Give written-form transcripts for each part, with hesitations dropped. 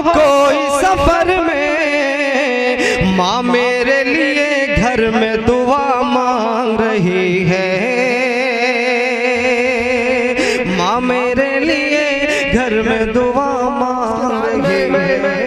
कोई सफर में, माँ मेरे लिए घर में दुआ मांग रही है, माँ मेरे लिए घर में दुआ मांग रही है।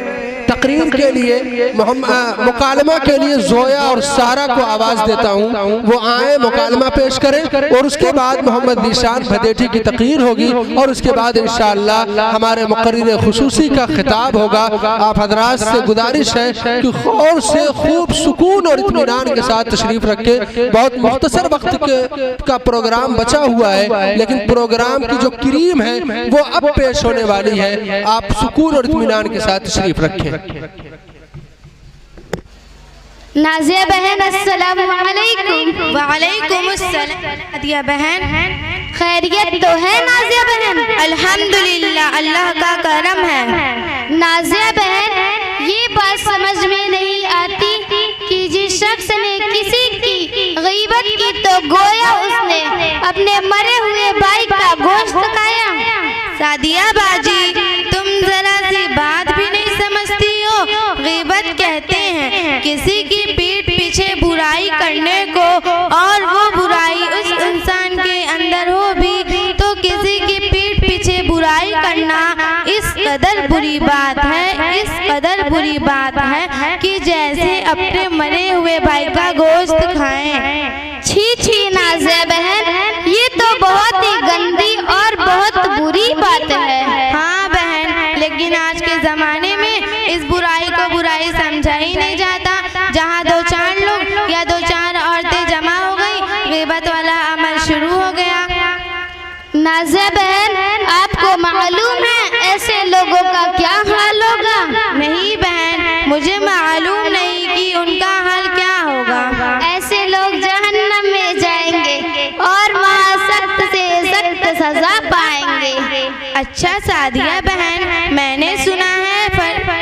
तकरीर के लिए मुकालमा के लिए जोया और सारा को आवाज़ देता हूँ, वो आए मुकालमा पेश करें और उसके बाद मोहम्मद ज़ीशान भदेठी की तकरीर होगी और उसके बाद इंशाअल्लाह हमारे मुक़र्रिर खुसूसी का खिताब होगा। आप हजरात से गुजारिश है कि गौर से खूब सुकून और इत्मीनान के साथ तशरीफ़ रखें। बहुत मुख्तसर वक्त का प्रोग्राम बचा हुआ है, लेकिन प्रोग्राम की जो क्रीम है वो अब पेश होने वाली है। आप सुकून और इत्मीनान के साथ तशरीफ़ रखें। नाज़िया बहन अस्सलाम वालेकुम। वालेकुम अस्सलाम। नाज़िया बहन खैरियत तो है? नाज़िया बहन अल्हम्दुलिल्लाह, अल्लाह का करम है। नाज़िया बहन ये बात समझ में नहीं आती कि जिस शख्स ने किसी की गीबत की तो गोया उसने अपने मरे हुए भाई का गोश्त खाया। सादिया बाजी तुम जरा सी बात भी नहीं समझती हो। गीबत कहते हैं किसी की पीठ पीछे बुराई करने को, और वो बुराई उस इंसान के अंदर हो भी तो किसी की पीठ पीछे बुराई करना इस कदर बुरी बात है, इस कदर बुरी बात है कि जैसे अपने मरे हुए भाई का गोश्त खाएं। छी छी नाज़िया बहन, ये तो बहुत ही गंदी और बहुत बुरी बात है। हाँ बहन, लेकिन आज के ज़माने में इस बुराई को बुराई समझा ही नहीं जाता। जहाँ दो चार लोग या दो चार औरतें जमा हो गई, गीबत वाला अमल शुरू हो गया। नाज़िया बहन आपको मालूम है ऐसे लोगों का क्या हाल होगा? नहीं बहन, मुझे मालूम नहीं कि उनका हाल क्या होगा। ऐसे लोग जहन्नम में जाएंगे और वहाँ सख्त से सख्त सजा पाएंगे। अच्छा सादिया बहन, मैंने सुना है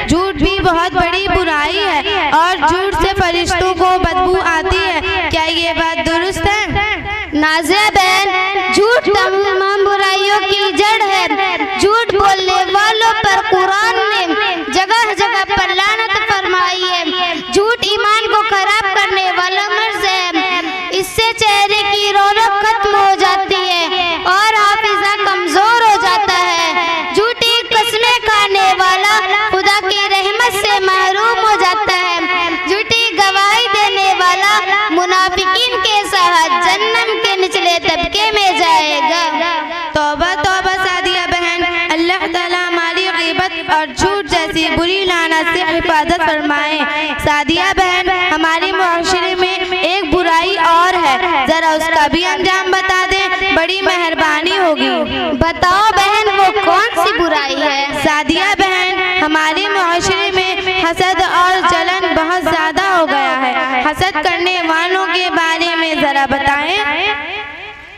झूठ भी बहुत बड़ी बुराई है और झूठ से फरिश्तों को बदबू आती है, क्या ये बात दुरुस्त है? नाज़िया बहन झूठ तमाम बुराइयों की जड़ है। झूठ बोलने वालों पर कुरान ने जगह जगह पर लानत फरमाई है। झूठ ईमान को खराब करने वाला मर्ज है, इससे चेहरे की रौनक खत्म हो जाती है और हाफिजा कमजोर हो जाता है। झूठी कसमें खाने वाला खुदा की रहमत से महरूम हो जाता है। झूठी गवाही देने वाला मुनाफिकीन के साथ जन्नत के निचले तबके में जाएगा। तौबा तौबा सादिया बहन, अल्लाह ताला हमारी गीबत और झूठ जैसी बुरी लानत से हिफाजत फरमाए। सादिया बहन हमारे मुआशरे में एक बुराई और है, जरा उसका भी अंजाम बता दें, बड़ी मेहरबानी होगी। बताओ बहन वो कौन सी बुराई है? सादिया बहन हमारे मुआशरे में हसद और जलन बहुत ज्यादा हो गया है। हसद करने वालों के बारे में जरा बताएं।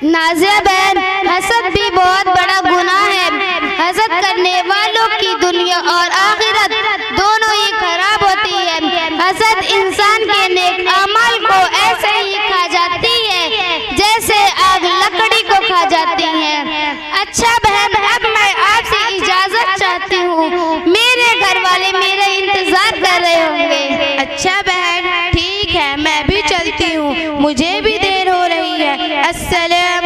नाज़िया बहन हसद भी बहुत बड़ा गुनाह है। हसद करने वालों की दुनिया और आखिरत दोनों ही खराब होती है। हसद इंसान के नेक अमल को ऐसे ही खा जाती है जैसे आग लकड़ी को खा जाती है। अच्छा बहन, अब मैं आपसे इजाजत चाहती हूँ, मेरे घर वाले मेरा इंतजार कर रहे होंगे। अच्छा बहन ठीक है, मैं भी चलती हूँ, मुझे भी देर हो रही है। अस्सलाम